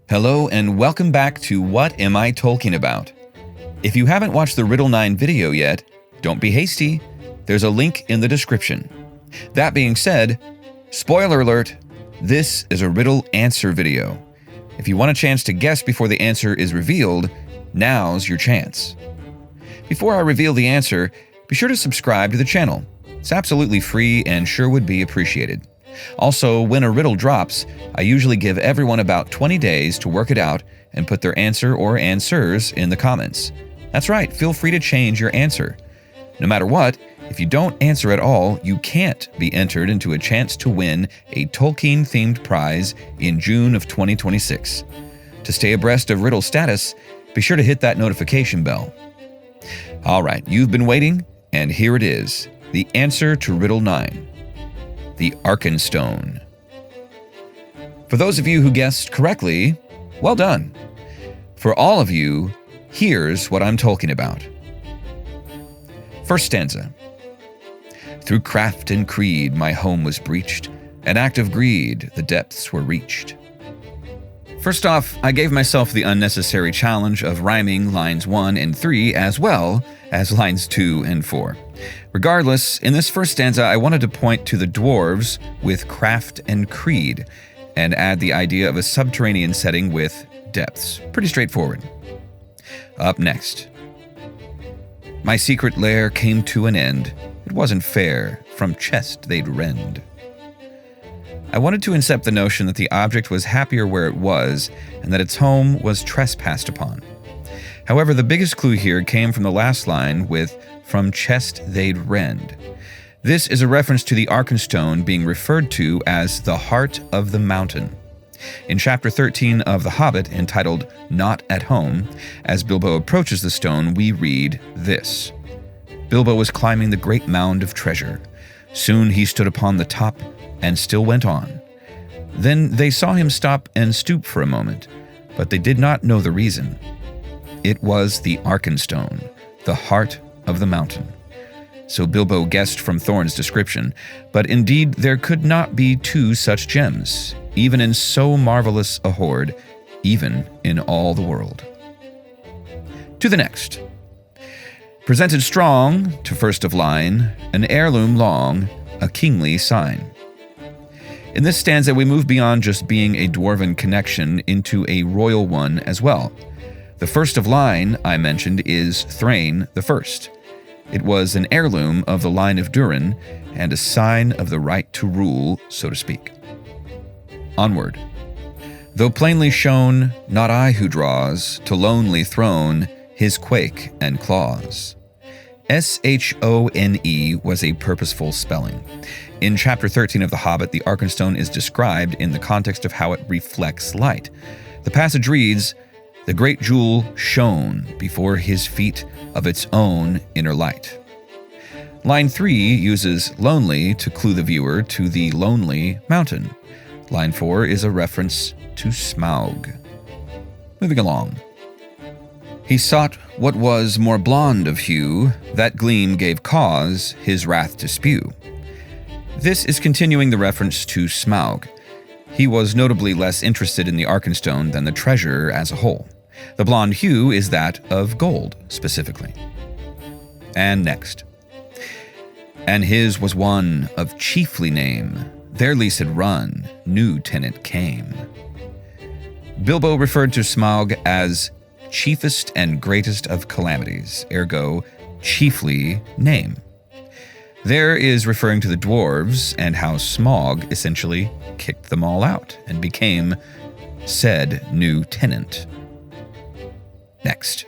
Hello and welcome back to What Am I Tolkien About? If you haven't watched the Riddle 9 video yet, don't be hasty. There's a link in the description. That being said, spoiler alert, this is a riddle answer video. If you want a chance to guess before the answer is revealed, now's your chance. Before I reveal the answer, be sure to subscribe to the channel. It's absolutely free and sure would be appreciated. Also, when a riddle drops, I usually give everyone about 20 days to work it out and put their answer or answers in the comments. That's right, feel free to change your answer. No matter what, if you don't answer at all, you can't be entered into a chance to win a Tolkien-themed prize in June of 2026. To stay abreast of riddle status, be sure to hit that notification bell. All right, you've been waiting, and here it is, the answer to Riddle 9. The Arkenstone. For those of you who guessed correctly, well done. For all of you, here's what I'm talking about. First stanza. Through craft and creed my home was breached, an act of greed the depths were reached. First off, I gave myself the unnecessary challenge of rhyming lines 1 and 3 as well as lines 2 and 4. Regardless, in this first stanza, I wanted to point to the dwarves with craft and creed and add the idea of a subterranean setting with depths. Pretty straightforward. Up next. My secret lair came to an end. It wasn't fair. From chest they'd rend. I wanted to incept the notion that the object was happier where it was and that its home was trespassed upon. However, the biggest clue here came from the last line with "from chest they'd rend." This is a reference to the Arkenstone being referred to as the heart of the mountain. In chapter 13 of The Hobbit, entitled Not at Home, as Bilbo approaches the stone, we read this. Bilbo was climbing the great mound of treasure. Soon he stood upon the top and still went on. Then they saw him stop and stoop for a moment, but they did not know the reason. It was the Arkenstone, the heart of the mountain. So Bilbo guessed from Thorin's description, but indeed there could not be two such gems, even in so marvelous a hoard, even in all the world. To the next. Presented strong, to first of line, an heirloom long, a kingly sign. In this stanza, we move beyond just being a dwarven connection into a royal one as well. The first of line I mentioned is Thrain the First. It was an heirloom of the line of Durin and a sign of the right to rule, so to speak. Onward. Though plainly shown, not I who draws to lonely throne his quake and claws. S-H-O-N-E was a purposeful spelling. In chapter 13 of The Hobbit, the Arkenstone is described in the context of how it reflects light. The passage reads, "The great jewel shone before his feet of its own inner light." Line 3 uses lonely to clue the viewer to the lonely mountain. Line 4 is a reference to Smaug. Moving along. He sought what was more blonde of hue, that gleam gave cause his wrath to spew. This is continuing the reference to Smaug. He was notably less interested in the Arkenstone than the treasure as a whole. The blonde hue is that of gold, specifically. And next. And his was one of chiefly name, their lease had run, new tenant came. Bilbo referred to Smaug as chiefest and greatest of calamities, ergo, chiefly name. There is referring to the dwarves and how Smaug essentially kicked them all out and became said new tenant. Next.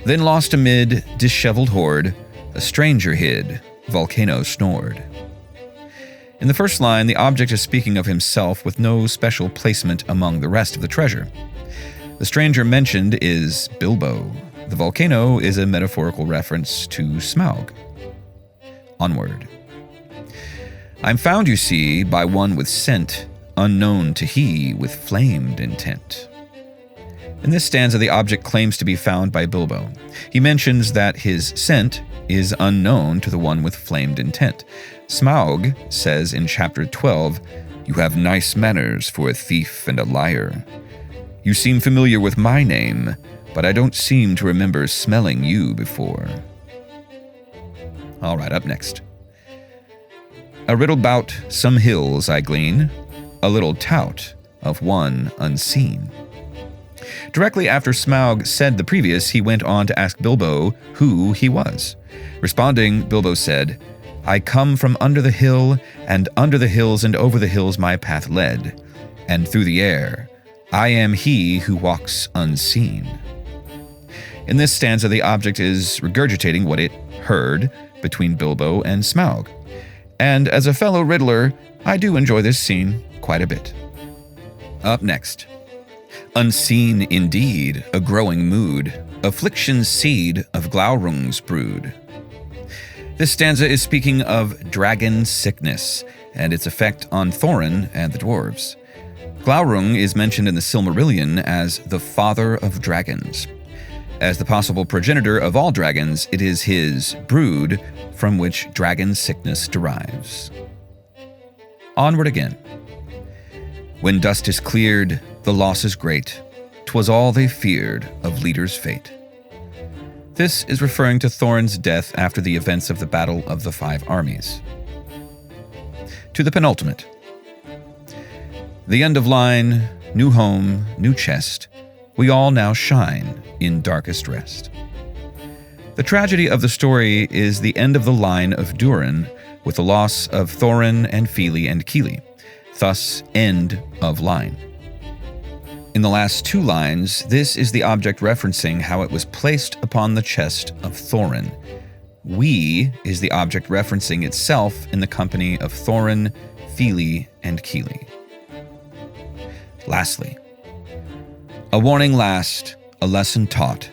Then lost amid disheveled horde, a stranger hid, volcano snored. In the first line, the object is speaking of himself with no special placement among the rest of the treasure. The stranger mentioned is Bilbo. The volcano is a metaphorical reference to Smaug. Onward. I'm found, you see, by one with scent, unknown to he with flamed intent. In this stanza, the object claims to be found by Bilbo. He mentions that his scent is unknown to the one with flamed intent. Smaug says in chapter 12, You have nice manners for a thief and a liar. You seem familiar with my name, but I don't seem to remember smelling you before. All right, up next. A riddle bout some hills I glean, a little tout of one unseen. Directly after Smaug said the previous, he went on to ask Bilbo who he was. Responding, Bilbo said, I come from under the hill, and under the hills and over the hills my path led, and through the air I am he who walks unseen. In this stanza, the object is regurgitating what it heard between Bilbo and Smaug. And as a fellow riddler, I do enjoy this scene quite a bit. Up next. Unseen indeed, a growing mood, affliction's seed of Glaurung's brood. This stanza is speaking of dragon sickness and its effect on Thorin and the dwarves. Glaurung is mentioned in the Silmarillion as the father of dragons. As the possible progenitor of all dragons, it is his brood from which dragon sickness derives. Onward again. When dust is cleared, the loss is great. 'Twas all they feared of leader's fate. This is referring to Thorin's death after the events of the Battle of the Five Armies. To the penultimate. The end of line, new home, new chest, we all now shine in darkest rest. The tragedy of the story is the end of the line of Durin with the loss of Thorin and Fili and Kili, thus end of line. In the last two lines, this is the object referencing how it was placed upon the chest of Thorin. We is the object referencing itself in the company of Thorin, Fili, and Kili. Lastly, a warning last, a lesson taught,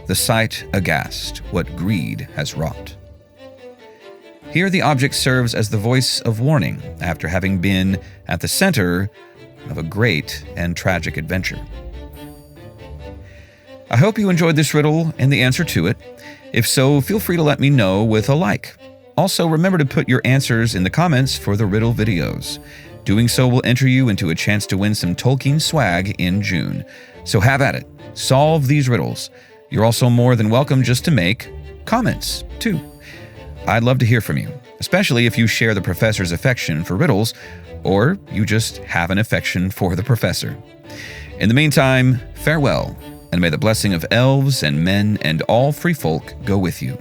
the sight aghast, what greed has wrought. Here the object serves as the voice of warning after having been at the center of a great and tragic adventure. I hope you enjoyed this riddle and the answer to it. If so, feel free to let me know with a like. Also, remember to put your answers in the comments for the riddle videos. Doing so will enter you into a chance to win some Tolkien swag in June. So have at it. Solve these riddles. You're also more than welcome just to make comments, too. I'd love to hear from you, especially if you share the professor's affection for riddles, or you just have an affection for the professor. In the meantime, farewell, and may the blessing of elves and men and all free folk go with you.